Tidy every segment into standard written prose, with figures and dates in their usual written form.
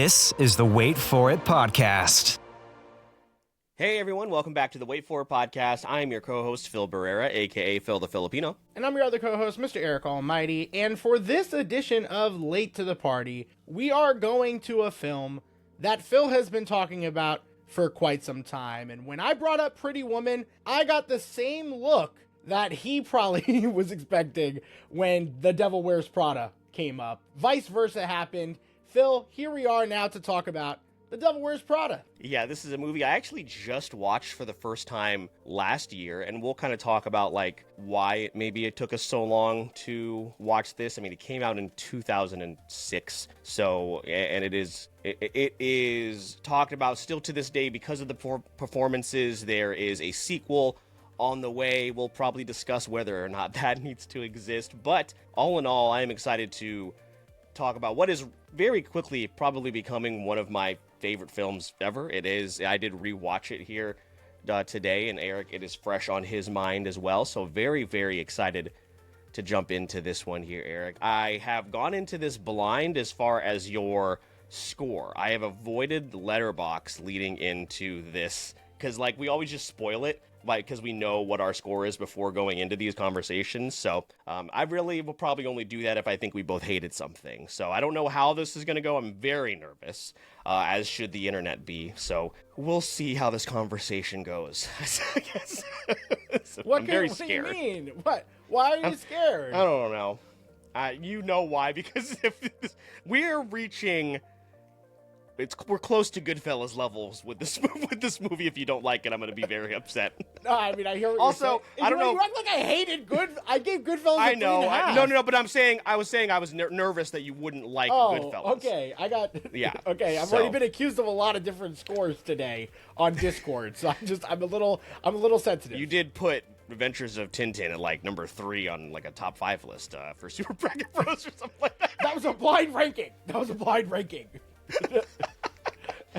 This is the Wait For It podcast. Hey everyone, welcome back to the Wait For It podcast. I'm your co-host Phil Barrera, aka Phil the Filipino. And I'm your other co-host, Mr. Eric Almighty. And for this edition of Late to the Party, we are going to a film that Phil has been talking about for quite some time. And when I brought up Pretty Woman, I got the same look that he probably was expecting when The Devil Wears Prada came up. Vice versa happened. Phil, here we are now to talk about The Devil Wears Prada. Yeah, this is a movie I actually just watched for the first time last year, and we'll kind of talk about like why maybe it took us so long to watch this. I mean, it came out in 2006, so and it is talked about still to this day because of the performances. There is a sequel on the way. We'll probably discuss whether or not that needs to exist, but all in all, I am excited to talk about what is very quickly probably becoming one of my favorite films ever. It is. I did rewatch it here today, and Eric, it is fresh on his mind as well, so very, very excited to jump into this one here, Eric. I have gone into this blind as far as your score. I have avoided Letterboxd leading into this, because like we always just spoil it, like, because we know what our score is before going into these conversations. So I really will probably only do that if I think we both hated something. So I don't know how this is going to go. I'm very nervous, as should the internet be. So we'll see how this conversation goes. I guess. I'm very scared. What do you mean? What? Why are you scared? I don't know. You know why? Because if we're reaching... We're close to Goodfellas levels with this movie. If you don't like it, I'm going to be very upset. No, I mean, I hear what also, you're saying. I don't know. You act like I hated I gave Goodfellas I a know. 3.5. No, but I was saying I was nervous that you wouldn't like Goodfellas. Okay. Yeah. Okay, I've already been accused of a lot of different scores today on Discord, so I'm a little sensitive. You did put Adventures of Tintin at like number 3 on like a top 5 list for Super Bracket Bros or something like that. That was a blind ranking.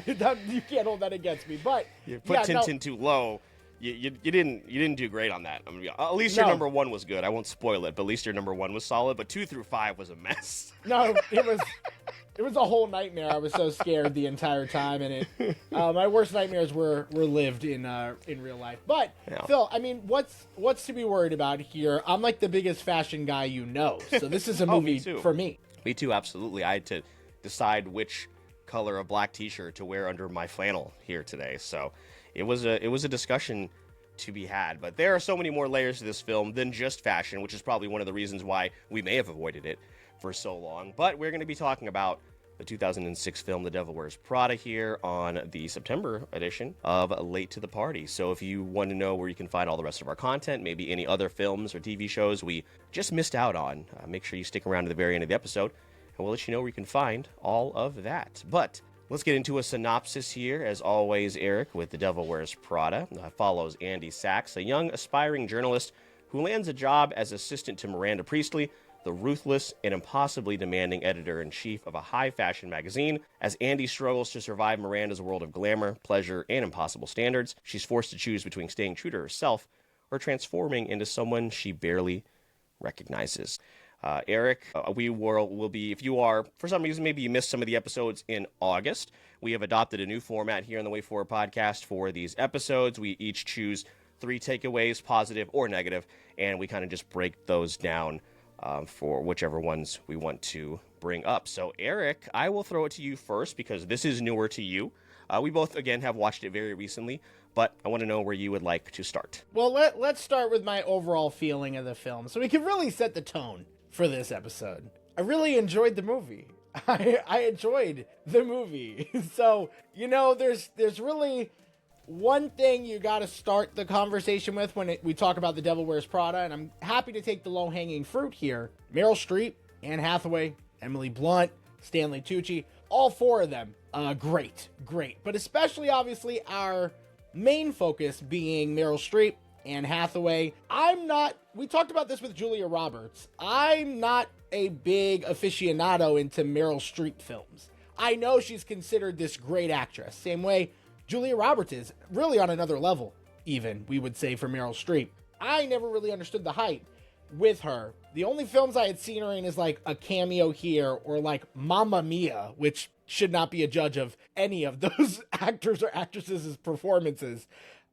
You can't hold that against me, but you put Tintin too low. You didn't do great on that. I mean, at least your number 1 was good. I won't spoil it, but at least your number 1 was solid. But 2 through 5 was a mess. No, it was a whole nightmare. I was so scared the entire time, and my worst nightmares were lived in real life. But yeah. Phil, I mean, what's to be worried about here? I'm like the biggest fashion guy you know, so this is a movie for me. Me too, absolutely. I had to decide which color of black t-shirt to wear under my flannel here today, so it was a discussion to be had. But there are so many more layers to this film than just fashion, which is probably one of the reasons why we may have avoided it for so long. But we're going to be talking about the 2006 film The Devil Wears Prada here on the September edition of Late to the Party. So if you want to know where you can find all the rest of our content, maybe any other films or TV shows we just missed out on, make sure you stick around to the very end of the episode, and we'll let you know where you can find all of that. But let's get into a synopsis here. As always, Eric, with The Devil Wears Prada, follows Andy Sachs, a young aspiring journalist who lands a job as assistant to Miranda Priestly, the ruthless and impossibly demanding editor-in-chief of a high-fashion magazine. As Andy struggles to survive Miranda's world of glamour, pleasure, and impossible standards, she's forced to choose between staying true to herself or transforming into someone she barely recognizes. Eric, we will be, if you are, for some reason, maybe you missed some of the episodes in August, we have adopted a new format here on the Way Forward podcast for these episodes. We each choose 3 takeaways, positive or negative, and we kind of just break those down for whichever ones we want to bring up. So, Eric, I will throw it to you first because this is newer to you. We both, again, have watched it very recently, but I want to know where you would like to start. Well, let's start with my overall feeling of the film, so we can really set the tone for this episode. I really enjoyed the movie. I enjoyed the movie. So, you know, there's really one thing you got to start the conversation with when we talk about The Devil Wears Prada, and I'm happy to take the low-hanging fruit here. Meryl Streep, Anne Hathaway, Emily Blunt, Stanley Tucci, all 4 of them, great. But especially, obviously, our main focus being Meryl Streep, Anne Hathaway. We talked about this with Julia Roberts. I'm not a big aficionado into Meryl Streep films. I know she's considered this great actress. Same way Julia Roberts is, really on another level, even, we would say, for Meryl Streep. I never really understood the hype with her The only films I had seen her in is like a cameo here or like Mamma Mia, which should not be a judge of any of those actors or actresses' performances.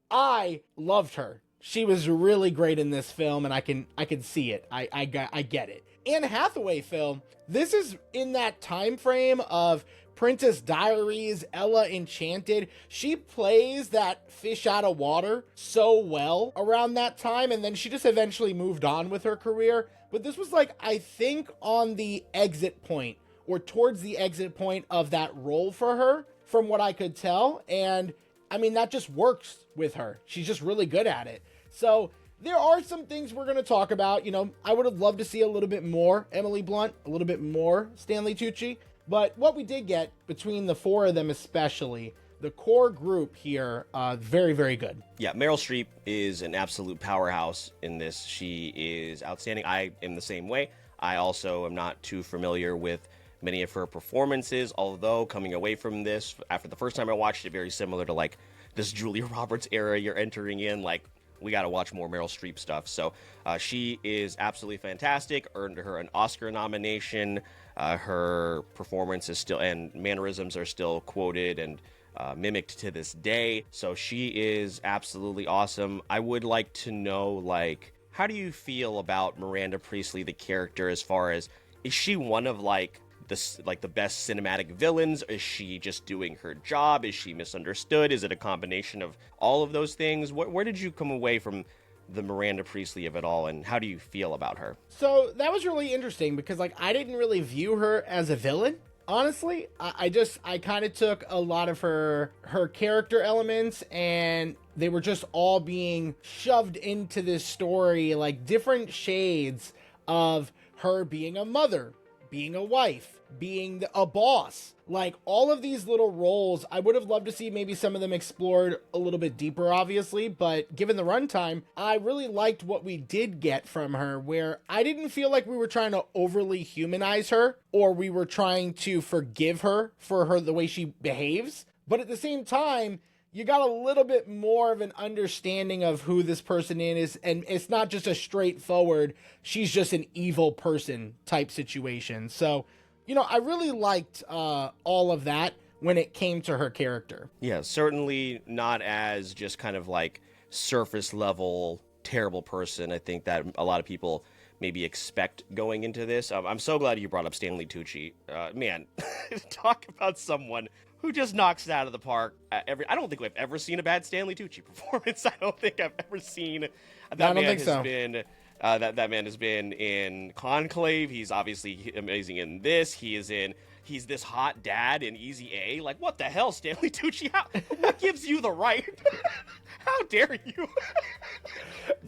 I loved her. She was really great in this film, and I can see it. I get it. Anne Hathaway film, this is in that time frame of Princess Diaries, Ella Enchanted. She plays that fish out of water so well around that time, and then she just eventually moved on with her career. But this was like, I think, on the exit point, or towards the exit point of that role for her, from what I could tell. And I mean, that just works with her. She's just really good at it. So there are some things we're going to talk about. You know, I would have loved to see a little bit more Emily Blunt, a little bit more Stanley Tucci. But what we did get between the four of them, especially the core group here, very, very good. Yeah, Meryl Streep is an absolute powerhouse in this. She is outstanding. I am the same way. I also am not too familiar with many of her performances, although coming away from this, after the first time I watched it, very similar to like this Julia Roberts era you're entering in, like, we got to watch more Meryl Streep stuff. So she is absolutely fantastic, earned her an Oscar nomination. Her performance is still, and mannerisms are still quoted and mimicked to this day. So she is absolutely awesome. I would like to know, like, how do you feel about Miranda Priestly, the character, as far as, is she one of the best cinematic villains? Is she just doing her job? Is she misunderstood? Is it a combination of all of those things? Where did you come away from the Miranda Priestly of it all, and how do you feel about her? So that was really interesting because, like, I didn't really view her as a villain. Honestly, I kind of took a lot of her character elements, and they were just all being shoved into this story, like different shades of her being a mother, being a wife, being a boss. Like, all of these little roles, I would have loved to see maybe some of them explored a little bit deeper, obviously, but given the runtime, I really liked what we did get from her, where I didn't feel like we were trying to overly humanize her, or we were trying to forgive her for the way she behaves. But at the same time, you got a little bit more of an understanding of who this person is, and it's not just a straightforward, she's just an evil person type situation. So, you know, I really liked all of that when it came to her character. Yeah, certainly not as just kind of like surface level terrible person. I think that a lot of people maybe expect going into this. I'm so glad you brought up Stanley Tucci. Man, talk about someone who just knocks it out of the park. I don't think we've ever seen a bad Stanley Tucci performance. I don't think I've ever seen. That man has been in Conclave. He's obviously amazing in this. He's this hot dad in Easy A. Like, what the hell, Stanley Tucci? What gives you the right? How dare you?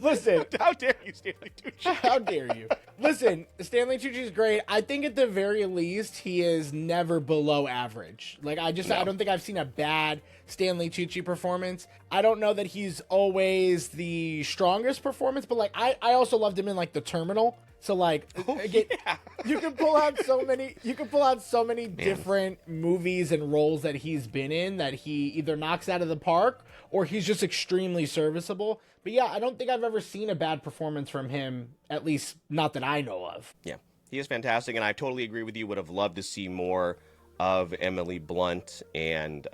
Listen. How dare you, Stanley Tucci? How dare you? Listen, Stanley Tucci's great. I think at the very least, he is never below average. Like, I don't think I've seen a bad Stanley Tucci performance. I don't know that he's always the strongest performance, but like, I also loved him in like The Terminal. So like, again, yeah. you can pull out so many different movies and roles that he's been in that he either knocks out of the park or he's just extremely serviceable. But yeah, I don't think I've ever seen a bad performance from him, at least not that I know of. Yeah, he is fantastic, and I totally agree with you. Would have loved to see more of Emily Blunt, and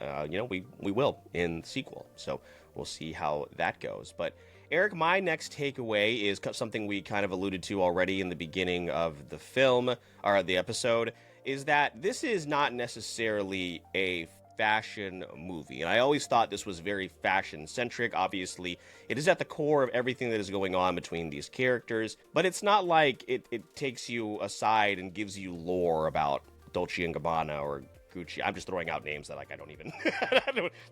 we will in the sequel. So we'll see how that goes. But Eric, my next takeaway is something we kind of alluded to already in the beginning of the film, or the episode, is that this is not necessarily a fashion movie. And I always thought this was very fashion-centric. Obviously, it is at the core of everything that is going on between these characters, but it's not like it takes you aside and gives you lore about Dolce & Gabbana or Gucci. I'm just throwing out names that I don't even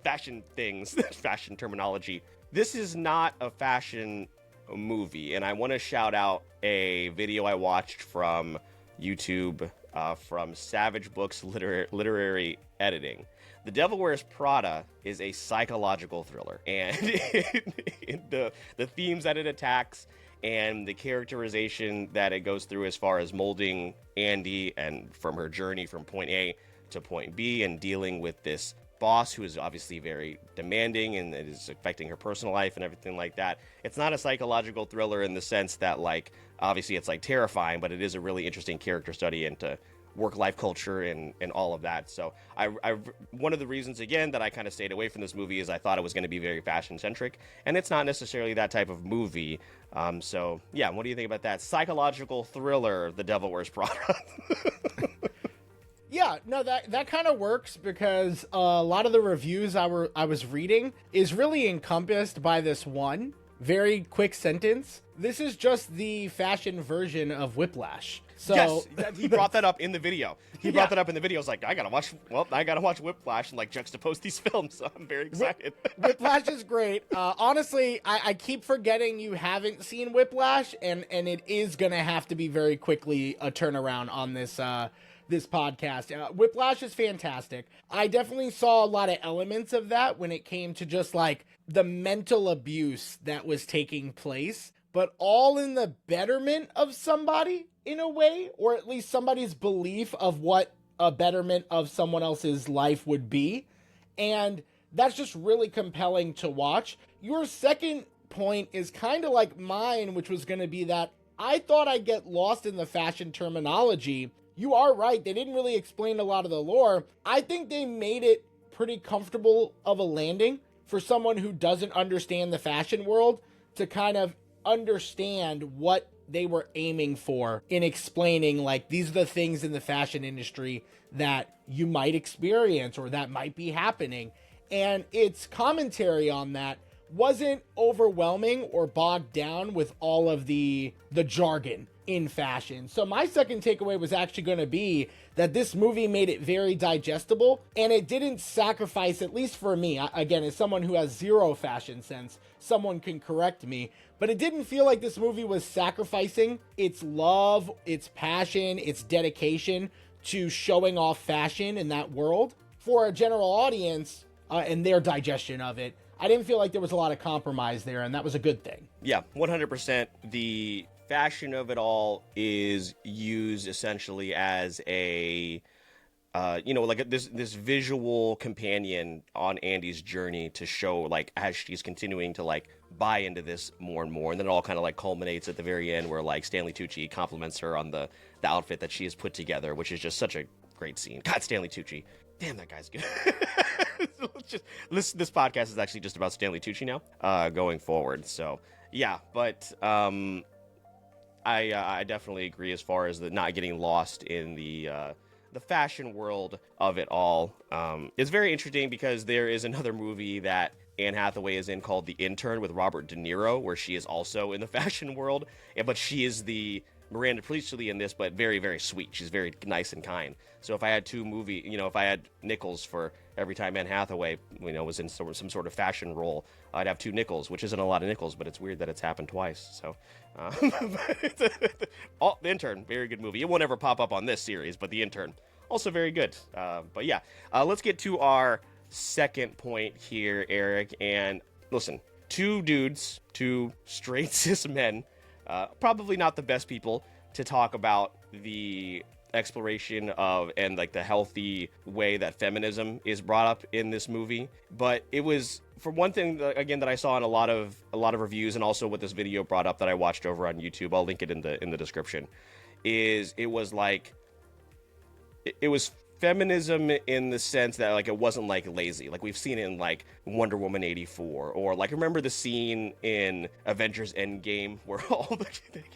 fashion things, fashion terminology. This is not a fashion movie, and I want to shout out a video I watched from YouTube from Savage Books Literary Editing. The Devil Wears Prada is a psychological thriller, and the themes that it attacks and the characterization that it goes through as far as molding Andy and from her journey from point A to point B and dealing with this boss who is obviously very demanding and it is affecting her personal life and everything like that. It's not a psychological thriller in the sense that, like, obviously it's like terrifying, but it is a really interesting character study into work-life culture and all of that. So I one of the reasons, again, that I kind of stayed away from this movie is I thought it was going to be very fashion-centric, and it's not necessarily that type of movie. So yeah, what do you think about that psychological thriller, The Devil Wears Prada? Yeah, no, that kind of works because a lot of the reviews I was reading is really encompassed by this one very quick sentence. This is just the fashion version of Whiplash. So yes, he brought that up in the video. He brought that up in the video. I was like, I gotta watch Whiplash and like juxtapose these films. So I'm very excited. Whiplash is great. Honestly, I keep forgetting you haven't seen Whiplash, and it is gonna have to be very quickly a turnaround on this this podcast. Whiplash is fantastic. I definitely saw a lot of elements of that when it came to just like the mental abuse that was taking place, but all in the betterment of somebody in a way, or at least somebody's belief of what a betterment of someone else's life would be. And that's just really compelling to watch. Your second point is kind of like mine, which was going to be that I thought I'd get lost in the fashion terminology. You are right. They didn't really explain a lot of the lore. I think they made it pretty comfortable of a landing for someone who doesn't understand the fashion world to kind of understand what they were aiming for in explaining, like, these are the things in the fashion industry that you might experience or that might be happening. And its commentary on that wasn't overwhelming or bogged down with all of the jargon in fashion. So my second takeaway was actually going to be that this movie made it very digestible, and it didn't sacrifice, at least for me, again, as someone who has zero fashion sense, someone can correct me, but it didn't feel like this movie was sacrificing its love, its passion, its dedication to showing off fashion in that world for a general audience and their digestion of it. I didn't feel like there was a lot of compromise there, and that was a good thing. Yeah, 100%. The fashion of it all is used essentially as a like this visual companion on Andy's journey to show, like, as she's continuing to like buy into this more and more, and then it all kind of like culminates at the very end where like Stanley Tucci compliments her on the outfit that she has put together, which is just such a great scene. God, Stanley Tucci, damn, that guy's good. This podcast is actually just about Stanley Tucci now, going forward. So yeah, but I definitely agree as far as the not getting lost in the fashion world of it all. It's very interesting because there is another movie that Anne Hathaway is in called The Intern with Robert De Niro, where she is also in the fashion world, but she is the Miranda Priestly in this, but very, very sweet. She's very nice and kind. So if I had if I had nickels for every time Anne Hathaway, was in some sort of fashion role, I'd have 2 nickels, which isn't a lot of nickels, but it's weird that it's happened twice. So, The Intern, very good movie. It won't ever pop up on this series, but The Intern, also very good. But yeah, let's get to our second point here, Eric. And listen, 2 dudes, 2 straight cis men, probably not the best people to talk about the exploration of and like the healthy way that feminism is brought up in this movie. But it was, for one thing, again, that I saw in a lot of reviews, and also what this video brought up that I watched over on YouTube, I'll link it in the description, is it was like it was feminism in the sense that, like, it wasn't like lazy, like we've seen it in like Wonder Woman 84, or like, remember the scene in Avengers Endgame where all the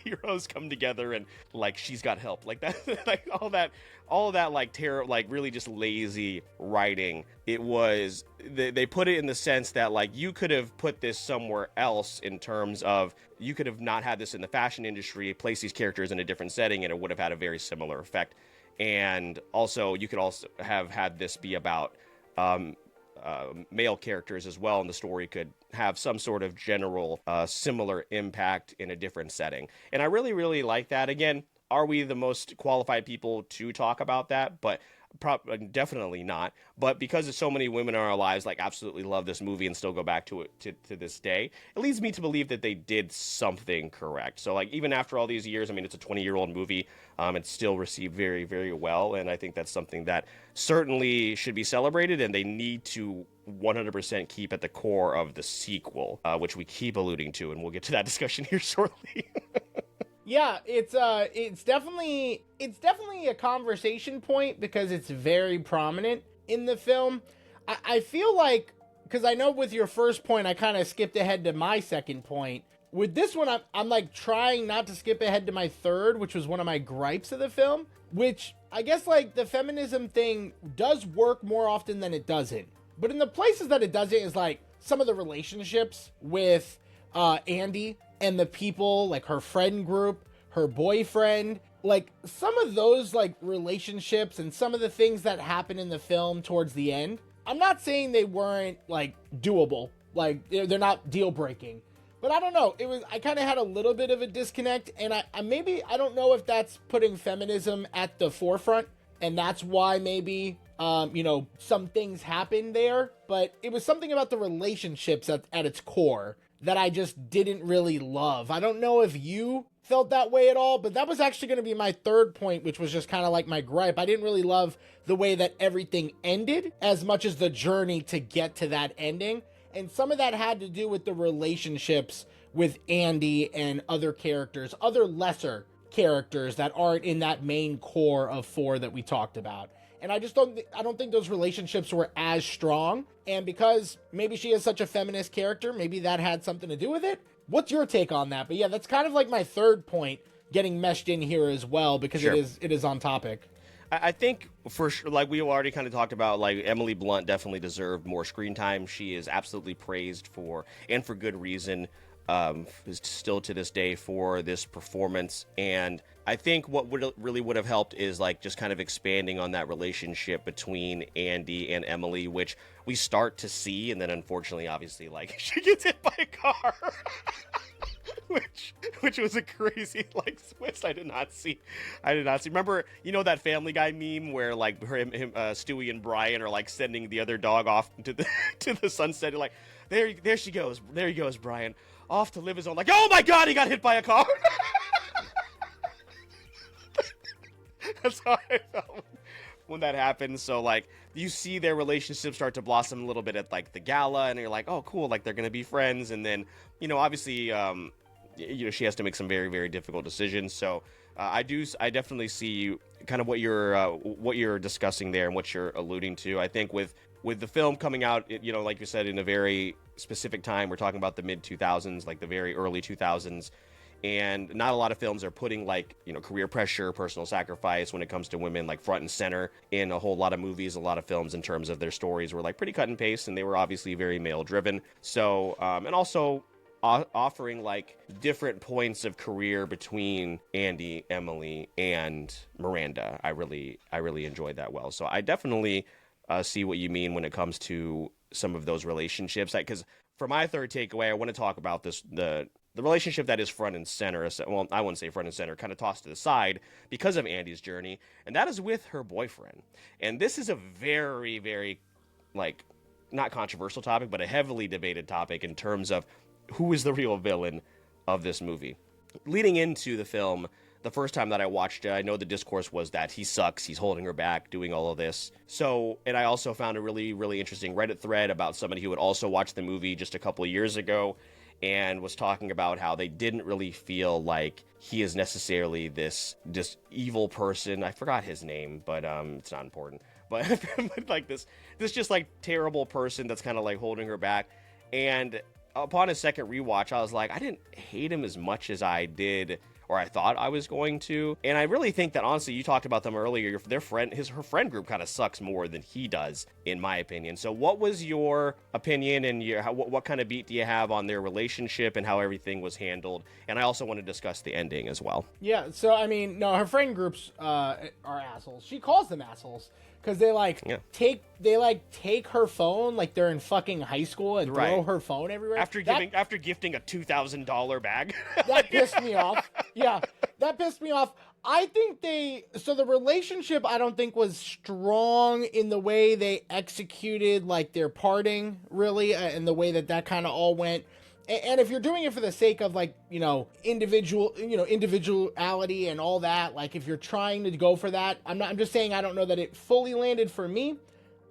heroes come together and like she's got help, like that, like all of that like terror, like really just lazy writing. It was, they put it in the sense that like you could have put this somewhere else, in terms of you could have not had this in the fashion industry, place these characters in a different setting, and it would have had a very similar effect. And also, you could also have had this be about male characters as well, and the story could have some sort of general similar impact in a different setting. And I really, really like that. Again, are we the most qualified people to talk about that? But Definitely not. But because so many women in our lives like absolutely love this movie and still go back to it to this day, it leads me to believe that they did something correct. So like even after all these years, I mean, it's a 20-year-old movie. It's still received very, very well, and I think that's something that certainly should be celebrated, and they need to 100% keep at the core of the sequel, which we keep alluding to, and we'll get to that discussion here shortly. Yeah, it's definitely a conversation point because it's very prominent in the film. I feel like, because I know with your first point, I kind of skipped ahead to my second point. With this one, I'm like trying not to skip ahead to my third, which was one of my gripes of the film, which I guess like the feminism thing does work more often than it doesn't. But in the places that it doesn't is like some of the relationships with Andy and the people, like her friend group, her boyfriend, like some of those like relationships and some of the things that happen in the film towards the end. I'm not saying they weren't like doable, like they're not deal breaking, but I don't know. I kind of had a little bit of a disconnect, and I don't know if that's putting feminism at the forefront, and that's why maybe some things happen there, but it was something about the relationships at its core that I just didn't really love. I don't know if you felt that way at all, but that was actually going to be my third point, which was just kind of like my gripe. I didn't really love the way that everything ended as much as the journey to get to that ending. And some of that had to do with the relationships with Andy and other characters, other lesser characters that aren't in that main core of four that we talked about. And I don't think those relationships were as strong. And because maybe she is such a feminist character, maybe that had something to do with it. What's your take on that? But yeah, that's kind of like my third point getting meshed in here as well, because Sure. it is on topic. I think for sure, like we already kind of talked about, like Emily Blunt definitely deserved more screen time. She is absolutely praised for, and for good reason, still to this day for this performance. And I think what would have helped is like just kind of expanding on that relationship between Andy and Emily, which we start to see, and then unfortunately, obviously, like she gets hit by a car. Which was a crazy like twist. I did not see. Remember, that Family Guy meme where like Stewie and Brian are like sending the other dog off to the sunset. You're like, there she goes. There he goes, Brian, off to live his own. Like, oh my God, he got hit by a car. That's how I felt when that happened. So like you see their relationship start to blossom a little bit at like the gala, and you're like, oh cool, like they're gonna be friends. And then obviously she has to make some very, very difficult decisions. So I definitely see kind of what you're discussing there and what you're alluding to. I think with the film coming out, like you said, in a very specific time, we're talking about the mid 2000s, like the very early 2000s. And not a lot of films are putting like, career pressure, personal sacrifice when it comes to women like front and center in a whole lot of movies. A lot of films in terms of their stories were like pretty cut and paste, and they were obviously very male driven. So, and also offering like different points of career between Andy, Emily, and Miranda. I really enjoyed that well. So I definitely see what you mean when it comes to some of those relationships. Because for my third takeaway, I want to talk about the relationship that is front and center. Well, I wouldn't say front and center, kind of tossed to the side because of Andy's journey, and that is with her boyfriend. And this is a very, very like not controversial topic, but a heavily debated topic in terms of who is the real villain of this movie. Leading into the film, the first time that I watched it, I know the discourse was that he sucks, he's holding her back, doing all of this. So, and I also found a really, really interesting Reddit thread about somebody who had also watched the movie just a couple of years ago and was talking about how they didn't really feel like he is necessarily this evil person. I forgot his name, but it's not important. But like this just like terrible person that's kind of like holding her back. And upon a second rewatch, I was like, I didn't hate him as much as I did, or I thought I was going to. And I really think that, honestly, you talked about them earlier, her friend group kind of sucks more than he does, in my opinion. So what was your opinion, and what kind of beat do you have on their relationship and how everything was handled? And I also want to discuss the ending as well. Yeah, so I mean, no, her friend groups are assholes. She calls them assholes. Because they take her phone like they're in fucking high school and throw her phone everywhere. After gifting a $2,000 bag. That pissed me off. Yeah, that pissed me off. I think the relationship I don't think was strong in the way they executed like their parting, really, and the way that kind of all went. And if you're doing it for the sake of like, individuality and all that, like if you're trying to go for that, I'm just saying I don't know that it fully landed for me.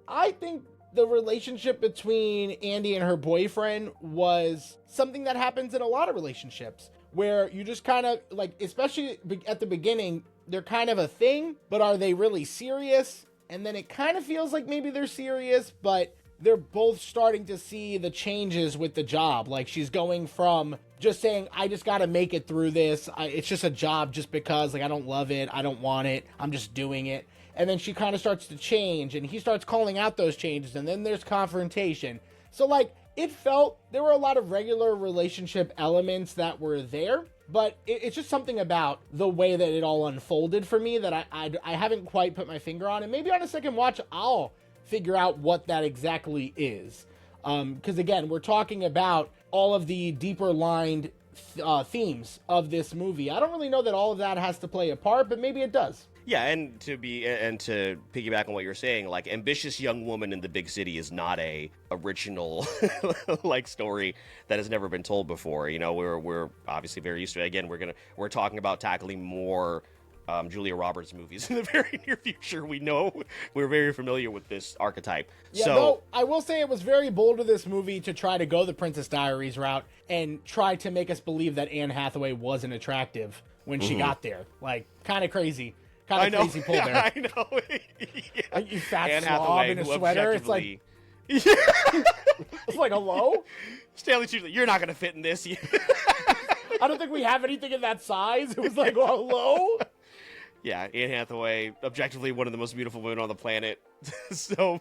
I think the relationship between Andy and her boyfriend was something that happens in a lot of relationships where you just kind of like, especially at the beginning, they're kind of a thing, but are they really serious? And then it kind of feels like maybe they're serious, but they're both starting to see the changes with the job. Like she's going from just saying, I just got to make it through this. It's just a job just because like, I don't love it. I don't want it. I'm just doing it. And then she kind of starts to change and he starts calling out those changes. And then there's confrontation. So like it felt there were a lot of regular relationship elements that were there, but it's just something about the way that it all unfolded for me that I haven't quite put my finger on. And maybe on a second watch, I'll figure out what that exactly is. Because again, we're talking about all of the deeper lined themes of this movie. I don't really know that all of that has to play a part, but maybe it does. Yeah, and to piggyback on what you're saying, like ambitious young woman in the big city is not a original like story that has never been told before. You know, we're obviously very used to it. Again, we're talking about tackling more Julia Roberts movies in the very near future. We know we're very familiar with this archetype. Yeah, so though I will say it was very bold of this movie to try to go the Princess Diaries route and try to make us believe that Anne Hathaway wasn't attractive when she got there. Like, kind of crazy. Kind of crazy pull there. I know. Yeah. You fat Anne slob Hathaway, in a sweater. It's like, Yeah. it's like, hello? Stanley Tucci, you're not going to fit in this. I don't think we have anything in that size. It was like, well, hello? Yeah, Anne Hathaway, objectively one of the most beautiful women on the planet. So,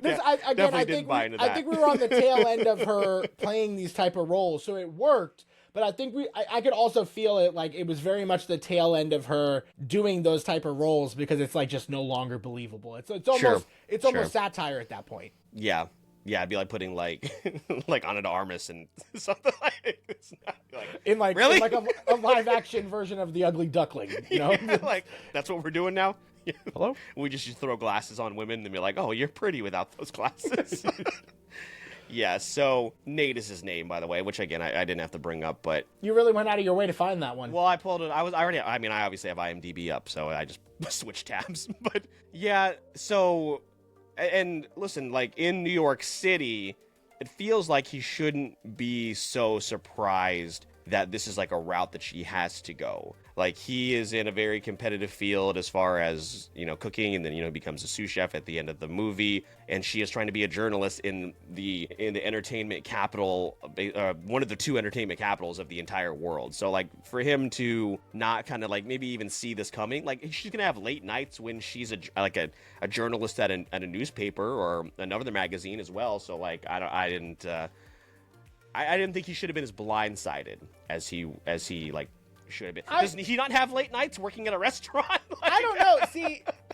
yeah, I didn't buy into that. I think we were on the tail end of her playing these type of roles, so it worked. But I think I could also feel it like it was very much the tail end of her doing those type of roles because it's like just no longer believable. It's almost satire at that point. Yeah. Yeah, it'd be like putting like like Ana de Armas and something like it's not like really? In like a live action version of The Ugly Duckling, you know? Yeah, like that's what we're doing now. Hello? We just throw glasses on women and be like, "Oh, you're pretty without those glasses." Yeah, so Nate is his name, by the way, which again I didn't have to bring up, but you really went out of your way to find that one. Well, I pulled it. I obviously have IMDb up, so I just switched tabs. But yeah, so and listen, like in New York City, it feels like he shouldn't be so surprised that this is like a route that she has to go. Like he is in a very competitive field as far as, you know, cooking, and then, you know, becomes a sous chef at the end of the movie, and she is trying to be a journalist in the entertainment capital, one of the two entertainment capitals of the entire world. So like for him to not kind of like maybe even see this coming, like she's gonna have late nights when she's a journalist at a newspaper or another magazine as well. So like I didn't think he should have been as blindsided as he like should have been. Does he not have late nights working at a restaurant? I don't know.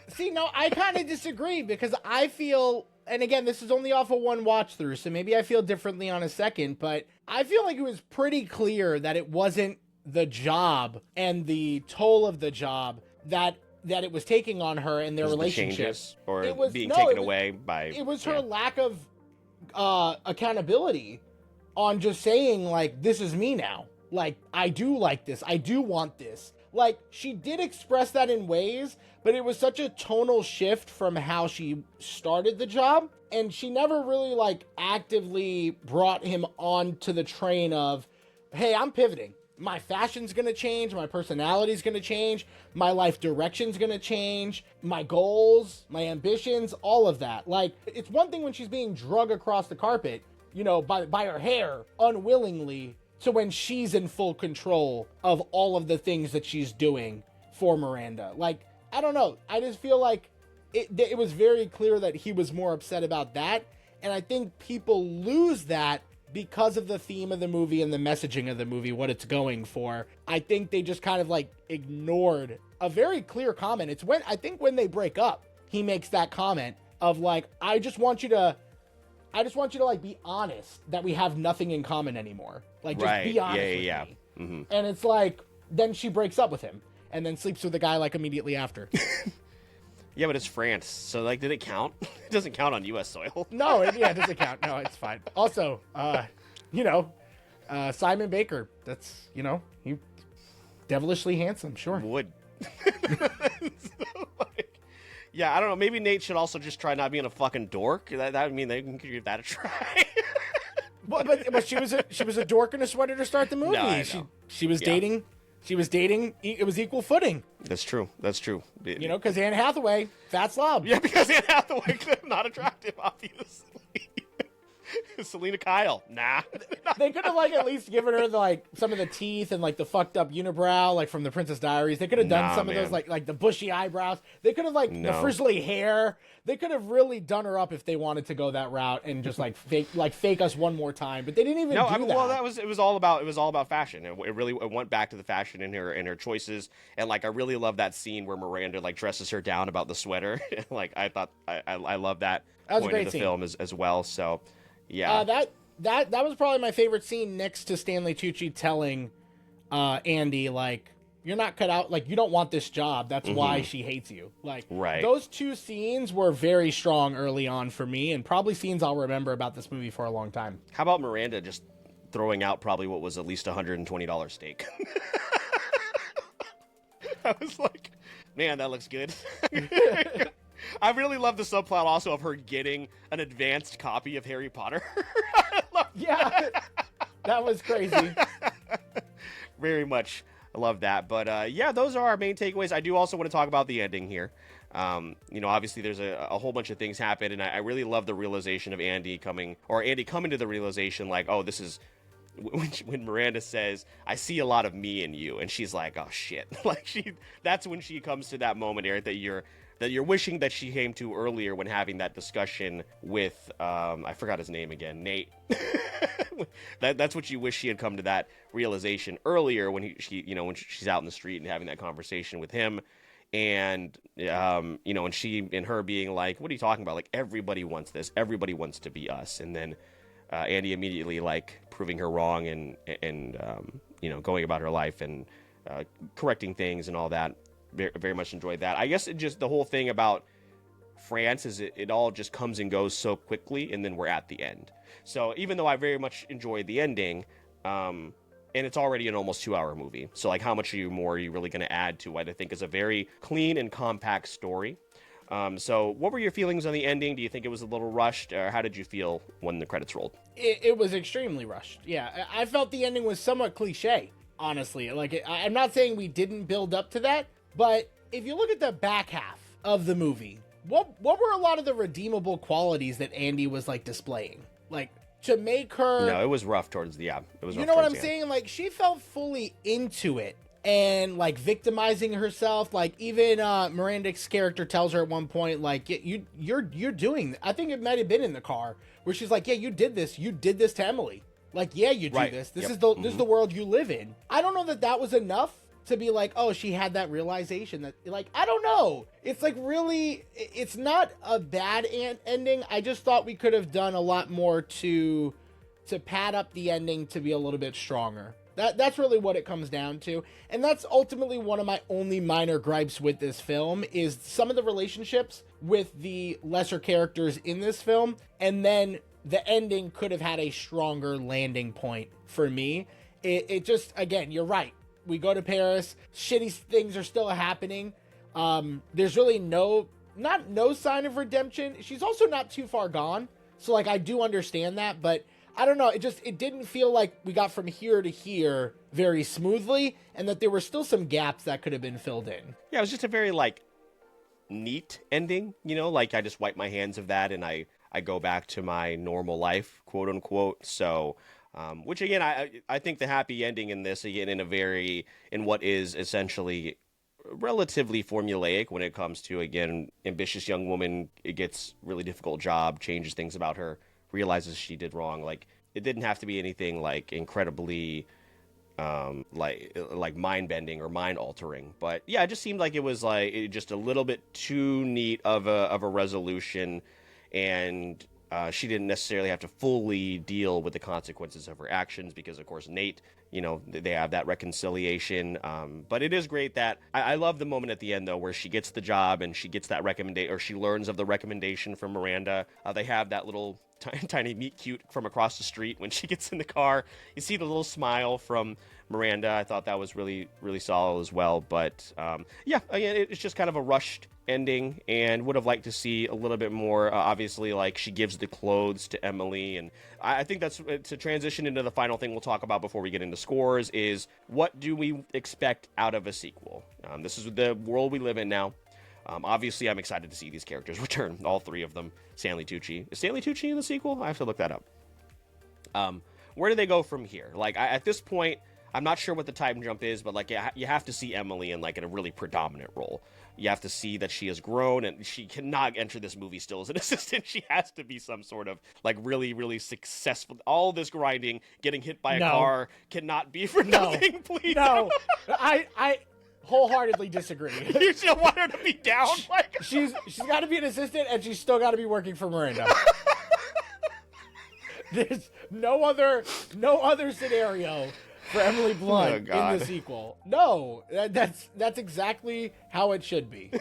See, no, I kind of disagree because I feel, and again, this is only off of one watch through, so maybe I feel differently on a second, but I feel like it was pretty clear that it wasn't the job and the toll of the job that it was taking on her and their relationship. Or being taken away by... It was her lack of accountability on just saying, like, this is me now. Like, I do like this. I do want this. Like, she did express that in ways, but it was such a tonal shift from how she started the job. And she never really, like, actively brought him onto the train of, hey, I'm pivoting. My fashion's gonna change. My personality's gonna change. My life direction's gonna change. My goals, my ambitions, all of that. Like, it's one thing when she's being drug across the carpet, you know, by her hair, unwillingly, to when she's in full control of all of the things that she's doing for Miranda. Like, I don't know. I just feel like it was very clear that he was more upset about that. And I think people lose that because of the theme of the movie and the messaging of the movie, what it's going for. I think they just kind of like ignored a very clear comment. It's when they break up, he makes that comment of like, I just want you to like be honest that we have nothing in common anymore. Like, just be honest with me. Mm-hmm. And it's like, then she breaks up with him. and then sleeps with the guy like immediately after. Yeah, but it's France, so like, did it count? It doesn't count on U.S. soil. No, it doesn't count. No, it's fine. Also, Simon Baker. That's he devilishly handsome. Sure. Would. So, like, yeah, I don't know. Maybe Nate should also just try not being a fucking dork. That would mean they can give that a try. But she was a dork in a sweater to start the movie. No, I know. She was dating. She was dating. It was equal footing. That's true. Because Anne Hathaway, fat slob. Yeah, because Anne Hathaway not attractive, obviously. Selena Kyle, nah. They could have at least given her some of the teeth and the fucked up unibrow from the Princess Diaries. They could have done some of those like the bushy eyebrows. They could have the frizzly hair. They could have really done her up if they wanted to go that route and just fake us one more time. But they didn't even do that. Well, it was all about fashion. It really went back to the fashion in her choices. And I really love that scene where Miranda dresses her down about the sweater. I thought I love that point of the film as well. So. Yeah, that was probably my favorite scene next to Stanley Tucci telling Andy you're not cut out, you don't want this job. That's why she hates you. Right. Those two scenes were very strong early on for me, and probably scenes I'll remember about this movie for a long time. How about Miranda just throwing out probably what was at least $120 steak? I was like, man, that looks good. I really love the subplot also of her getting an advanced copy of Harry Potter. Yeah, that was crazy. Very much. I love that. But yeah, those are our main takeaways. I do also want to talk about the ending here. Obviously there's a whole bunch of things happen, and I really love the realization of Andy coming to the realization oh, this is when Miranda says, I see a lot of me in you, and she's like, oh shit. That's when she comes to that moment, Eric, that you're wishing that she came to earlier when having that discussion with, I forgot his name again, Nate. That's what you wish she had come to that realization earlier when when she's out in the street and having that conversation with him. And, and she and her being like, what are you talking about? Everybody wants this. Everybody wants to be us. And then Andy immediately proving her wrong and going about her life and correcting things and all that. Very, very much enjoyed that. I guess the whole thing about France is it all just comes and goes so quickly, and then we're at the end. So even though I very much enjoyed the ending, and it's already an almost 2-hour movie, so how much more are you really going to add to what I think is a very clean and compact story? So what were your feelings on the ending? Do you think it was a little rushed, or how did you feel when the credits rolled? It was extremely rushed. Yeah, I felt the ending was somewhat cliche, honestly. I'm not saying we didn't build up to that. But if you look at the back half of the movie, what were a lot of the redeemable qualities that Andy was displaying? To make her... No, it was rough towards the end. It was rough. You know what I'm saying? She felt fully into it and victimizing herself. Even Miranda's character tells her at one point, you're doing... I think it might have been in the car where she's like, yeah, you did this to Emily. Yeah, you do right. this. This is the world you live in. I don't know that was enough to be oh, she had that realization that I don't know. It's really, it's not a bad ending. I just thought we could have done a lot more to pad up the ending to be a little bit stronger. That's really what it comes down to. And that's ultimately one of my only minor gripes with this film is some of the relationships with the lesser characters in this film. And then the ending could have had a stronger landing point for me. It just, again, you're right. We go to Paris, shitty things are still happening. There's really no sign of redemption. She's also not too far gone. So I do understand that, but I don't know. It didn't feel like we got from here to here very smoothly, and that there were still some gaps that could have been filled in. Yeah, it was just a very neat ending, I just wipe my hands of that and I go back to my normal life, quote unquote. So, which again, I think the happy ending in this, again, in what is essentially relatively formulaic when it comes to, again, ambitious young woman, it gets really difficult job, changes things about her, realizes she did wrong. It didn't have to be anything incredibly mind-bending or mind-altering. But yeah, it just seemed like it was just a little bit too neat of a resolution. And She didn't necessarily have to fully deal with the consequences of her actions because, of course, Nate, they have that reconciliation. But it is great that I love the moment at the end, though, where she gets the job and she gets that recommendation, or she learns of the recommendation from Miranda. They have that little tiny meet cute from across the street when she gets in the car. You see the little smile from Miranda. I thought that was really, really solid as well. But yeah, again, it's just kind of a rushed ending, and would have liked to see a little bit more. Obviously, like, she gives the clothes to Emily, and I think that's to transition into the final thing we'll talk about before we get into scores, is what do we expect out of a sequel? This is the world we live in now. Obviously, I'm excited to see these characters return, all three of them. Stanley Tucci. Is Stanley Tucci in the sequel? I have to look that up. Where do they go from here? Like, at this point, I'm not sure what the time jump is, but like, you have to see Emily in a really predominant role. You have to see that she has grown, and she cannot enter this movie still as an assistant. She has to be some sort of really, really successful. All this grinding, getting hit by a car cannot be for nothing, please. No, I wholeheartedly disagree. You still want her to be down? She's got to be an assistant, and she's still got to be working for Miranda. There's no other scenario for Emily Blunt in the sequel. No, that's exactly how it should be.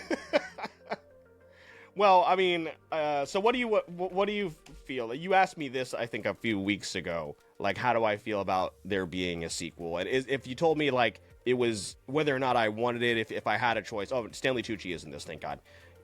Well, I mean, so what do you feel? You asked me this, I think, a few weeks ago. Like, how do I feel about there being a sequel? And if you told me, like, it was whether or not I wanted it, if I had a choice. Oh, Stanley Tucci is in this, thank God.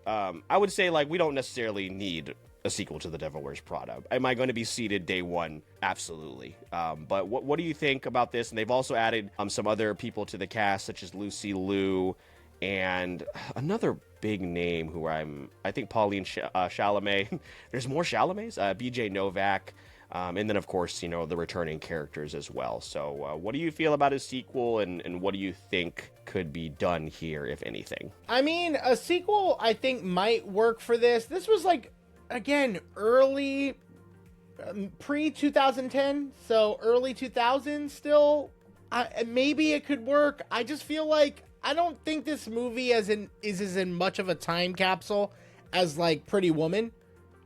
I would say, like, we don't necessarily need a sequel to The Devil Wears Prada. Am I going to be seated day one? Absolutely. But what do you think about this? And they've also added some other people to the cast, such as Lucy Liu and another big name who I think Pauline Chalamet. There's more Chalamets? BJ Novak. And then, of course, the returning characters as well. So what do you feel about a sequel, and what do you think could be done here, if anything? I mean, a sequel, I think, might work for this. This was again, early, pre-2010, so early 2000s still. Maybe it could work. I just feel like I don't think this movie is in much of a time capsule as, like, Pretty Woman,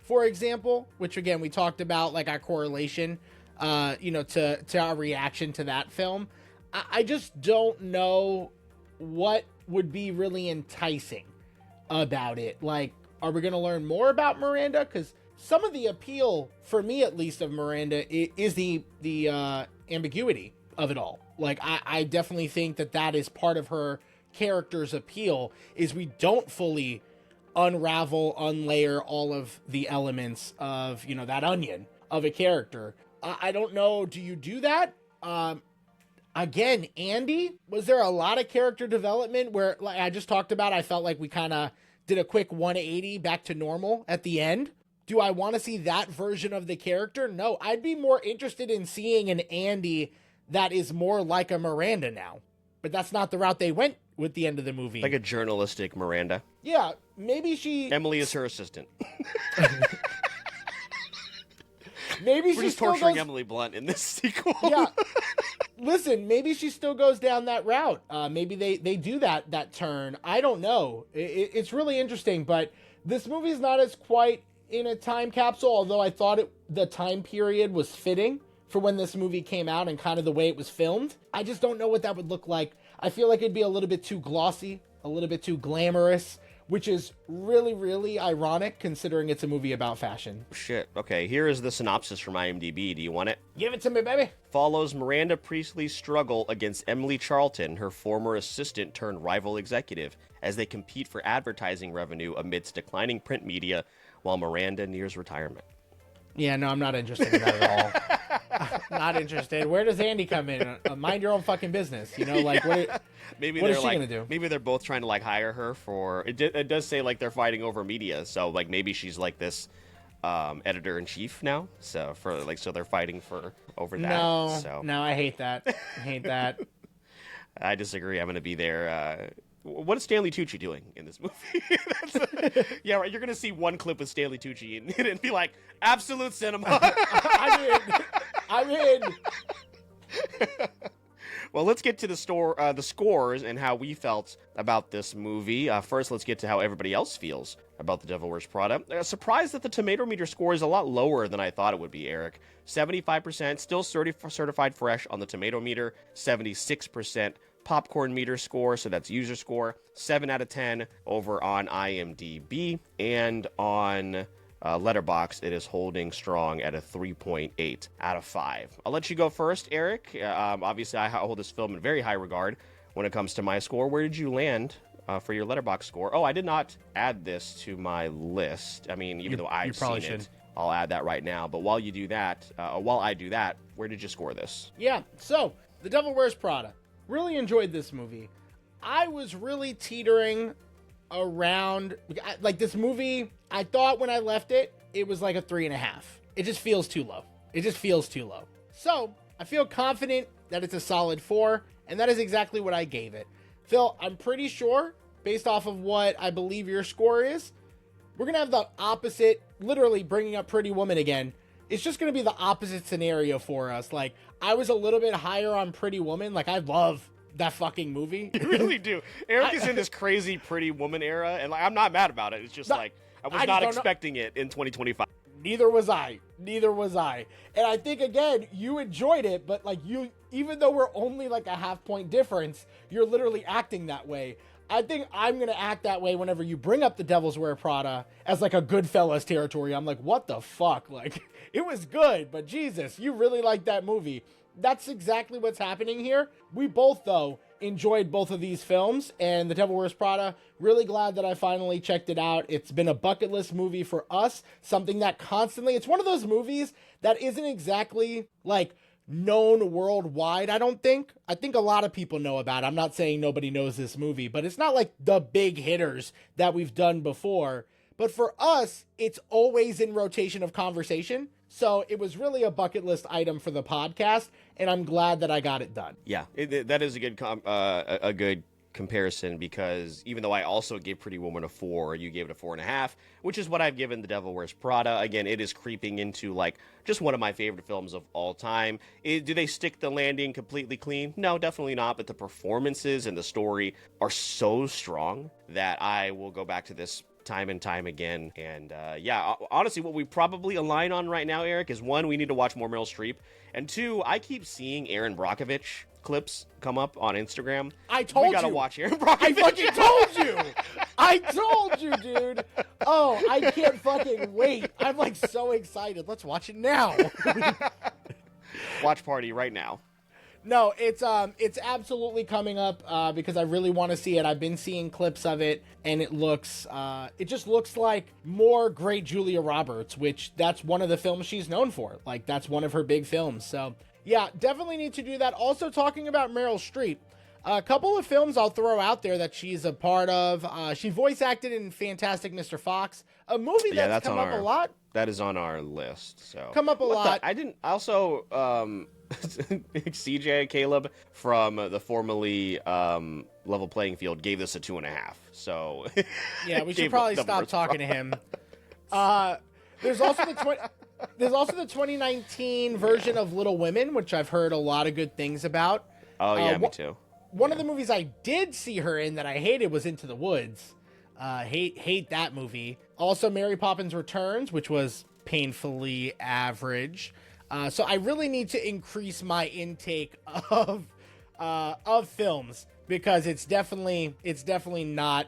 for example, which, again, we talked about, like, our correlation, to our reaction to that film. I just don't know what would be really enticing about it. Like, are we going to learn more about Miranda? Because some of the appeal, for me at least, of Miranda is the ambiguity of it all. Like, I definitely think that is part of her character's appeal, is we don't fully unravel, unlayer all of the elements of, that onion of a character. I don't know. Do you do that? Again, Andy, was there a lot of character development where, like I just talked about, I felt like we kind of did a quick 180 back to normal at the end? Do I want to see that version of the character? No, I'd be more interested in seeing an Andy that is more like a Miranda now. But that's not the route they went with the end of the movie. Like a journalistic Miranda. Yeah, maybe Emily is her assistant. Maybe we're just torturing Emily Blunt in this sequel. Yeah. Listen, maybe she still goes down that route. Maybe they do that turn. I don't know. It's really interesting, but this movie is not as quite in a time capsule, although I thought the time period was fitting for when this movie came out and kind of the way it was filmed. I just don't know what that would look like. I feel like it'd be a little bit too glossy, a little bit too glamorous, which is really, really ironic considering it's a movie about fashion. Shit. Okay, here is the synopsis from IMDb. Do you want it? Give it to me, baby. Follows Miranda Priestly's struggle against Emily Charlton, her former assistant turned rival executive, as they compete for advertising revenue amidst declining print media while Miranda nears retirement. Yeah, no, I'm not interested in that at all. Not interested. Where does Andy come in? Mind your own fucking business. Like, what is she gonna do? Maybe they're both trying to, like, hire her for. It does say, like, they're fighting over media, so, like, maybe she's like this editor in chief now. So they're fighting over that. No, I hate that. I hate that. I disagree. I'm gonna be there. What is Stanley Tucci doing in this movie? Yeah, right. You're gonna see one clip with Stanley Tucci and be like, absolute cinema. I'm in. Well, let's get to the scores and how we felt about this movie. First, let's get to how everybody else feels about The Devil Wears Prada. Surprised that the tomato meter score is a lot lower than I thought it would be, Eric. 75%, still certified fresh on the tomato meter. 76% popcorn meter score, so that's user score. 7 out of 10 over on IMDb. And on Letterboxd, it is holding strong at a 3.8 out of 5. I'll let you go first, Eric. Obviously, I hold this film in very high regard when it comes to my score. Where did you land for your Letterboxd score? Oh, I did not add this to my list. I mean, even though I've seen it, I'll add that right now. But while I do that, where did you score this? Yeah, so The Devil Wears Prada. Really enjoyed this movie. I was really teetering around, like, this movie, I thought when I left it, it was like a 3.5. It just feels too low. So I feel confident that it's a solid 4, and that is exactly what I gave it. Phil, I'm pretty sure, based off of what I believe your score is, we're going to have the opposite, literally bringing up Pretty Woman again. It's just going to be the opposite scenario for us. Like, I was a little bit higher on Pretty Woman. Like, I love that fucking movie. You really do. Eric is in this crazy Pretty Woman era, and I'm not mad about it. It's just I was not expecting it in 2025. Neither was I. And I think, again, you enjoyed it, but, like, even though we're only like a half-point difference, you're literally acting that way. I think I'm going to act that way whenever you bring up The Devil's Wear Prada as like a Goodfellas territory. I'm like, what the fuck? Like, it was good, but Jesus, you really like that movie. That's exactly what's happening here. We both, though, enjoyed both of these films, and The Devil Wears Prada, really glad that I finally checked it out. It's been a bucket list movie for us, something that constantly, it's one of those movies that isn't exactly like known worldwide, I don't think. I think a lot of people know about it. I'm not saying nobody knows this movie, but it's not like the big hitters that we've done before. But for us, it's always in rotation of conversation. So it was really a bucket list item for the podcast, and I'm glad that I got it done. Yeah, that is a good comparison, because even though I also gave Pretty Woman a 4, you gave it a 4.5, which is what I've given The Devil Wears Prada. Again, it is creeping into like just one of my favorite films of all time. Do they stick the landing completely clean? No, definitely not. But the performances and the story are so strong that I will go back to this time and time again. And yeah, honestly, what we probably align on right now, Eric, is 1, we need to watch more Meryl Streep, and 2, I keep seeing Aaron Brockovich clips come up on Instagram. I told you. We gotta watch Aaron Brockovich. I fucking told you. I told you, dude. Oh, I can't fucking wait. I'm like so excited. Let's watch it now. Watch party right now. No, it's absolutely coming up because I really want to see it. I've been seeing clips of it, and it just looks like more great Julia Roberts, which that's one of the films she's known for. Like, that's one of her big films. So yeah, definitely need to do that. Also, talking about Meryl Streep, a couple of films I'll throw out there that she's a part of. She voice acted in Fantastic Mr. Fox, a movie that's come up a lot. That is on our list. So come up a lot. I didn't also CJ Caleb from the formerly Level Playing Field gave this a 2.5. So yeah, we should probably stop talking to him. There's also the 2019 version of Little Women, which I've heard a lot of good things about. Oh yeah, me too. One of the movies I did see her in that I hated was Into the Woods. Hate that movie. Also, Mary Poppins Returns, which was painfully average. So I really need to increase my intake of films, because it's definitely not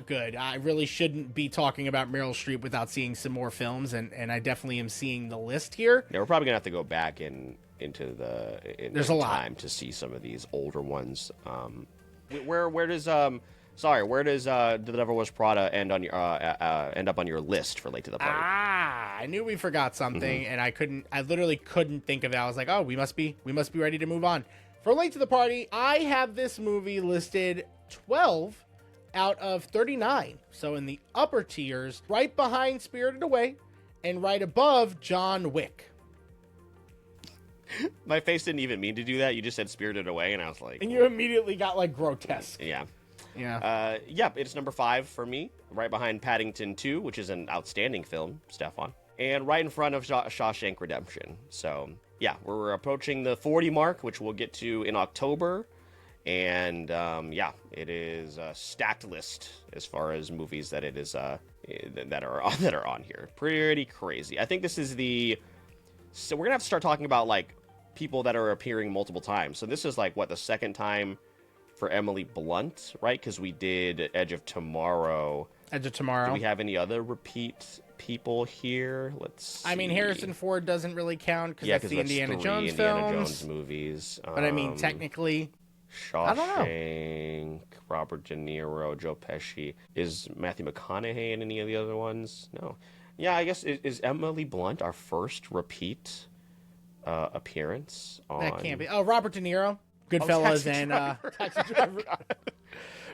good. I really shouldn't be talking about Meryl Streep without seeing some more films, and I definitely am seeing the list here. Yeah, we're probably gonna have to go back into There's a lot time to see some of these older ones. Where does The Devil Wears Prada end up on your list for Late to the Party? I knew we forgot something, and I literally couldn't think of it. I was like, oh, we must be ready to move on. For Late to the Party, I have this movie listed 12 out of 39. So in the upper tiers, right behind Spirited Away, and right above John Wick. My face didn't even mean to do that. You just said Spirited Away, and I was like... And you immediately got, like, grotesque. Yeah. Yeah. It's number 5 for me, right behind Paddington 2, which is an outstanding film, Stefan, and right in front of Shawshank Redemption. So yeah, we're approaching the 40 mark, which we'll get to in October. And yeah, it is a stacked list as far as movies that it is that are on here. Pretty crazy. I think this is so we're gonna have to start talking about like people that are appearing multiple times. So this is like what, the second time for Emily Blunt, right? Because we did Edge of Tomorrow. Edge of Tomorrow. Do we have any other repeat people here? Let's see. I mean, Harrison Ford doesn't really count because that's the Indiana Jones Indiana films. Jones movies. But I mean, technically, Shawshank, I don't know. Robert De Niro, Joe Pesci. Is Matthew McConaughey in any of the other ones? No. Yeah, I guess is Emily Blunt our first repeat appearance on... That can't be. Oh, Robert De Niro, Goodfellas, and Taxi Driver.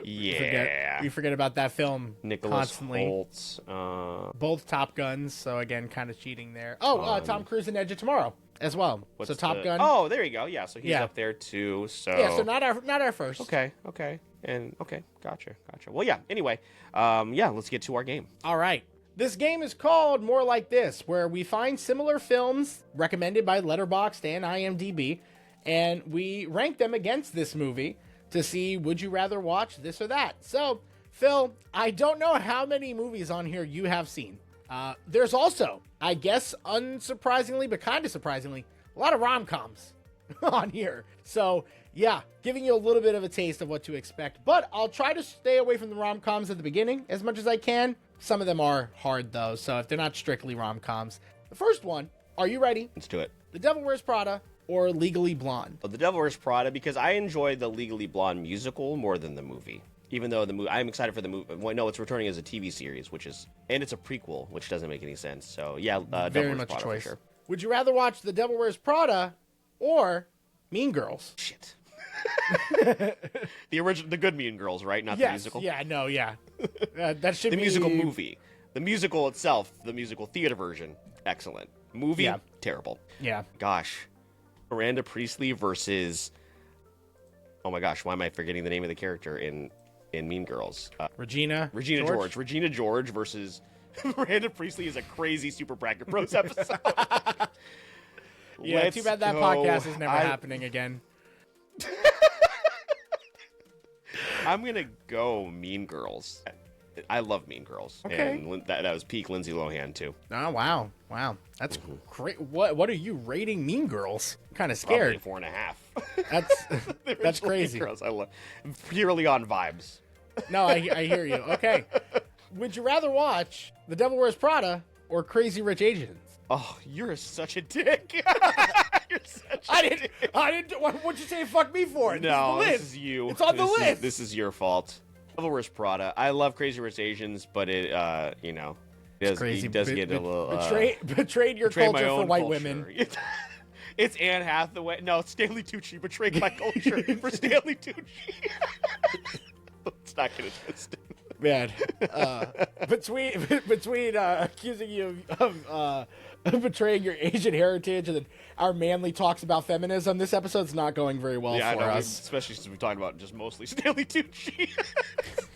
Yeah. You forget about that film Nicholas constantly. Hoult. Both Top Guns, so again, kind of cheating there. Oh, Tom Cruise in Edge of Tomorrow as well. So Top Gun. Oh, there you go. Yeah, so he's up there too. So yeah, so not our first. Okay, gotcha. Well, yeah. Anyway, yeah, let's get to our game. All right. This game is called More Like This, where we find similar films recommended by Letterboxd and IMDb, and we rank them against this movie to see, would you rather watch this or that? So, Phil, I don't know how many movies on here you have seen. There's also, I guess unsurprisingly, but kind of surprisingly, a lot of rom-coms on here. So, yeah, giving you a little bit of a taste of what to expect. But I'll try to stay away from the rom-coms at the beginning as much as I can. Some of them are hard, though, so if they're not strictly rom-coms. The first one, are you ready? Let's do it. The Devil Wears Prada or Legally Blonde? The Devil Wears Prada, because I enjoyed the Legally Blonde musical more than the movie. Even though the movie, I'm excited for the movie. Well, no, it's returning as a TV series, and it's a prequel, which doesn't make any sense. So yeah, very much a choice. For sure. Would you rather watch The Devil Wears Prada or Mean Girls? Shit. The good Mean Girls, right? Not the musical. Yeah, no, yeah. That should the be musical movie. The musical itself, the musical theater version, excellent. Movie, terrible. Yeah. Gosh, Miranda Priestly versus. Oh my gosh, why am I forgetting the name of the character in Mean Girls? Regina George. Regina George versus Miranda Priestly is a crazy Super Bracket Bros episode. Yeah, too bad that podcast is never happening again. I'm going to go Mean Girls. I love Mean Girls. Okay. And that was peak Lindsay Lohan, too. Oh, wow. That's great. What are you rating Mean Girls? I'm kind of scared. Probably 4.5. That's crazy. Mean Girls, I love purely on vibes. No, I hear you. Okay. Would you rather watch The Devil Wears Prada or Crazy Rich Asians? Oh, you're such a dick. I didn't. What'd you say? Fuck me for it. No, this is you. It's on the list. This is your fault. Devil Wears Prada. I love Crazy Rich Asians, but it, he does get a little betrayed your culture for white women. It's Anne Hathaway. No, it's Stanley Tucci betrayed my culture for Stanley Tucci. Let's not get it twisted. Man, between accusing you of betraying your Asian heritage and then our manly talks about feminism, this episode's not going very well for us. Especially since we're talking about just mostly Stanley Tucci.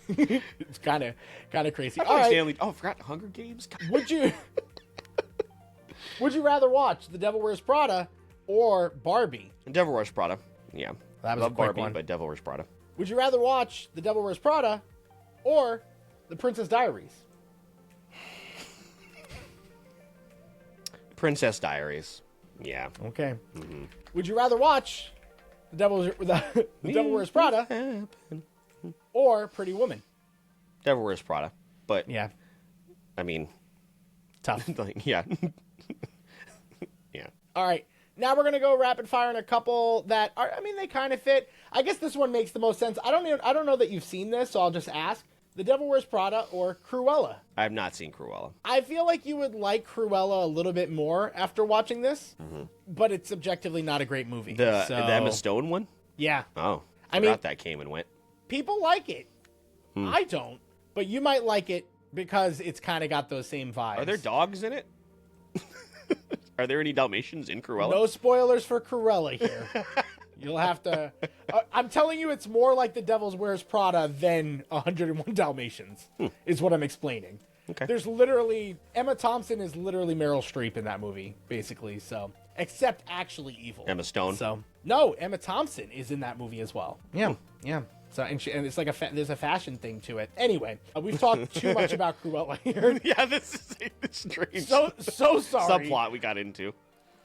It's kind of crazy. All right. Stanley. Oh, I forgot Hunger Games. Would you rather watch The Devil Wears Prada or Barbie? Devil Wears Prada. Yeah, that was love a quick Barbie, one. but Devil Wears Prada. Would you rather watch The Devil Wears Prada or The Princess Diaries? Princess Diaries. Yeah. Okay. Mm-hmm. Would you rather watch The Devil Wears Prada or Pretty Woman? Devil Wears Prada. But yeah, I mean, tough. Yeah. Yeah. All right. Now we're gonna go rapid fire on a couple that are. I mean, they kind of fit. I guess this one makes the most sense. I don't know that you've seen this, so I'll just ask: The Devil Wears Prada or Cruella? I have not seen Cruella. I feel like you would like Cruella a little bit more after watching this, but it's objectively not a great movie. The Emma Stone one? Yeah. Oh, I mean, that came and went. People like it. I don't, but you might like it because it's kind of got those same vibes. Are there dogs in it? Are there any Dalmatians in Cruella? No spoilers for Cruella here. You'll have to... I'm telling you, it's more like The Devil Wears Prada than 101 Dalmatians, is what I'm explaining. Okay. There's literally... Emma Thompson is literally Meryl Streep in that movie, basically, so... except actually evil. Emma Stone. So no, Emma Thompson is in that movie as well. Yeah, yeah. So and it's like there's a fashion thing to it. Anyway, we've talked too much about Cruella here. Yeah, this is a strange. So sorry. Subplot we got into.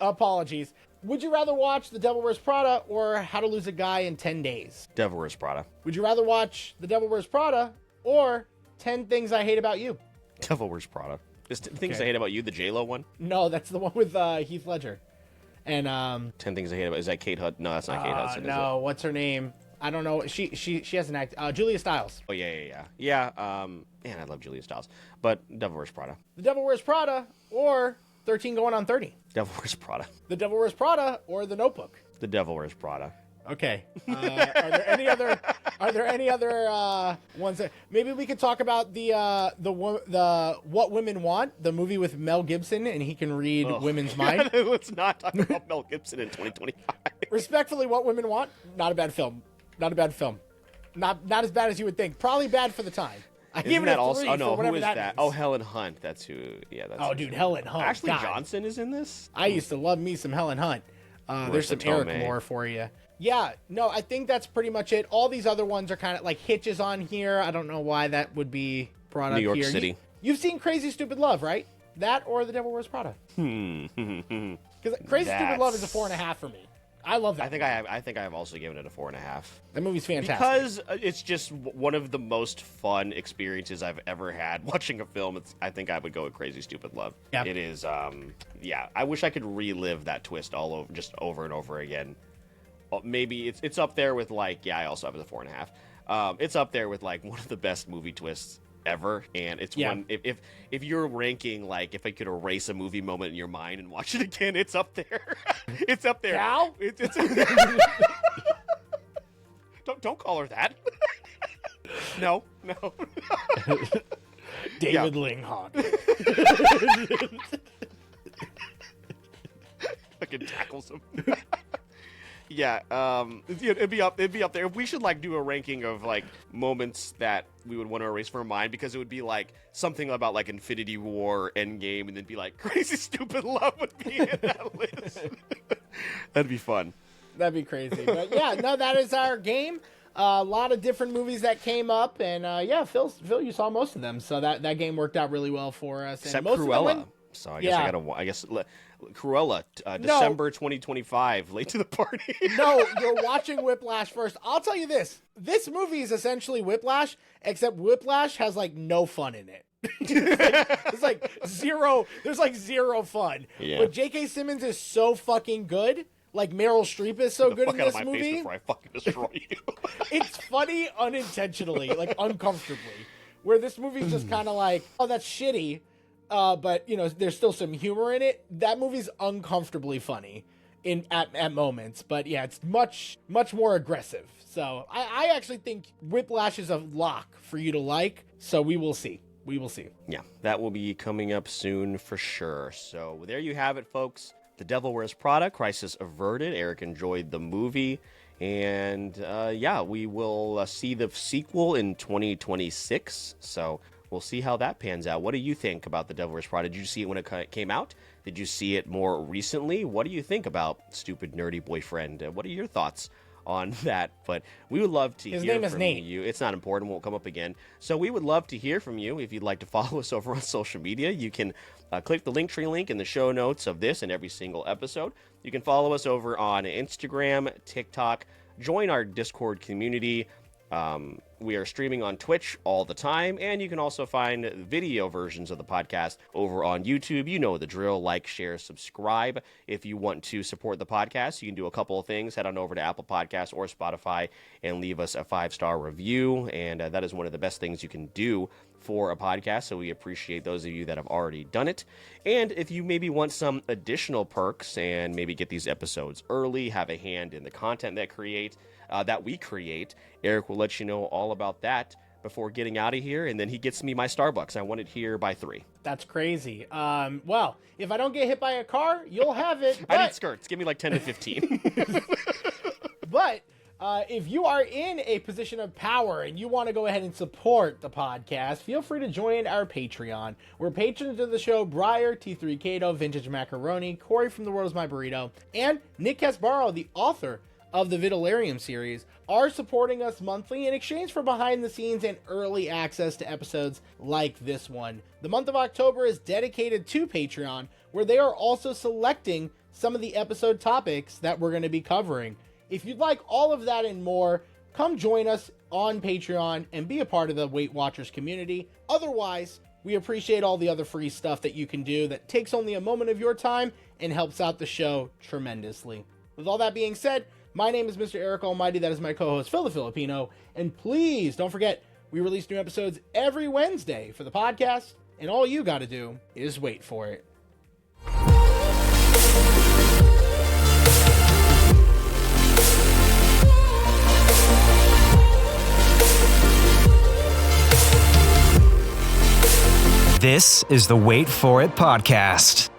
Apologies. Would you rather watch The Devil Wears Prada or How to Lose a Guy in 10 Days? Devil Wears Prada. Would you rather watch The Devil Wears Prada or 10 Things I Hate About You? Devil Wears Prada. Is Things I Hate About You the J-Lo one? No, that's the one with Heath Ledger. And 10 Things I Hate About. Is that Kate Hudson? No, that's not Kate Hudson. No, what's her name? I don't know. She has an act. Julia Stiles. Oh yeah. Man, I love Julia Stiles. But Devil Wears Prada. The Devil Wears Prada or 13 Going on 30. Devil Wears Prada. The Devil Wears Prada or The Notebook. The Devil Wears Prada. Okay. Are there any other? Are there any other ones that maybe we could talk about the What Women Want, the movie with Mel Gibson, and he can read women's mind. Let's not talk about Mel Gibson in 2025. Respectfully, What Women Want, not a bad film. Not a bad film. Not as bad as you would think. Probably bad for the time. Isn't that also? Oh no, who is that? Oh, Helen Hunt. That's who. Yeah, that's. Oh, dude, Helen Hunt. Ashley Johnson is in this. I used to love me some Helen Hunt. There's some Eric Moore for you. Yeah, no, I think that's pretty much it. All these other ones are kind of like Hitches on here. I don't know why that would be brought up here. New York City. You've seen Crazy Stupid Love, right? That or The Devil Wears Prada. Because Crazy Stupid Love is a 4.5 for me. I love that. I think I have also given it a 4.5. That movie's fantastic. Because it's just one of the most fun experiences I've ever had watching a film. I think I would go with Crazy Stupid Love. Yeah. It is. Yeah. I wish I could relive that twist over and over again. Maybe it's up there with like. Yeah, I also have it a 4.5. It's up there with like one of the best movie twists ever, and it's one if you're ranking like if I could erase a movie moment in your mind and watch it again, it's up there. It's up there. Now? It's don't call her that. No. David Linghawk. Fucking tackles him. Yeah, it'd be up there. We should like do a ranking of like moments that we would want to erase from our mind, because it would be like something about like Infinity War, Endgame, and then be like Crazy Stupid Love would be in that list. That'd be fun. That'd be crazy. But yeah, no, that is our game. A lot of different movies that came up, and yeah, Phil, you saw most of them, so that game worked out really well for us. Except and most Cruella. So I guess I guess Cruella, December 2025, late to the party. No, you're watching Whiplash first. I'll tell you this. This movie is essentially Whiplash, except Whiplash has like no fun in it. It's like zero. There's like zero fun. Yeah. But J.K. Simmons is so fucking good. Like Meryl Streep is so good in this movie. Face before I fucking destroy you. It's funny unintentionally, like uncomfortably. Where this movie's just kind of like, oh, that's shitty. But you know, there's still some humor in it. That movie's uncomfortably funny at moments, but yeah, it's much more aggressive. So I actually think Whiplash is a lock for you to like. So we will see. Yeah, that will be coming up soon for sure. So there you have it, folks. The Devil Wears Prada, crisis averted. Eric enjoyed the movie. And yeah, we will see the sequel in 2026. So we'll see how that pans out. What do you think about The Devil Wears Prada? Did you see it when it came out? Did you see it more recently? What do you think about Stupid Nerdy Boyfriend? What are your thoughts on that? But we would love to hear from you. It's not important. Won't come up again. So we would love to hear from you. If you'd like to follow us over on social media, you can click the Linktree link in the show notes of this and every single episode. You can follow us over on Instagram, TikTok, join our Discord community. We are streaming on Twitch all the time, and you can also find video versions of the podcast over on YouTube. You know the drill. Like, share, subscribe. If you want to support the podcast, you can do a couple of things. Head on over to Apple Podcasts or Spotify and leave us a 5-star review, and that is one of the best things you can do for a podcast, so we appreciate those of you that have already done it. And if you maybe want some additional perks and maybe get these episodes early, have a hand in the content that we create, Eric will let you know all about that before getting out of here, and then he gets me my Starbucks. I want it here by 3. That's crazy. Well, if I don't get hit by a car, you'll have it. I need skirts. Give me like 10 to 15. But If you are in a position of power and you want to go ahead and support the podcast, feel free to join our Patreon. We're patrons of the show Briar, T3 Cato, Vintage Macaroni, Corey from The World Is My Burrito, and Nick Casparo, the author of the Vidalarium series, are supporting us monthly in exchange for behind the scenes and early access to episodes like this one. The month of October is dedicated to Patreon, where they are also selecting some of the episode topics that we're going to be covering. If you'd like all of that and more, come join us on Patreon and be a part of the Weight Watchers community. Otherwise, we appreciate all the other free stuff that you can do that takes only a moment of your time and helps out the show tremendously. With all that being said, my name is Mr. Eric Almighty. That is my co-host, Phil the Filipino. And please don't forget, we release new episodes every Wednesday for the podcast, and all you got to do is wait for it. This is the Wait For It podcast.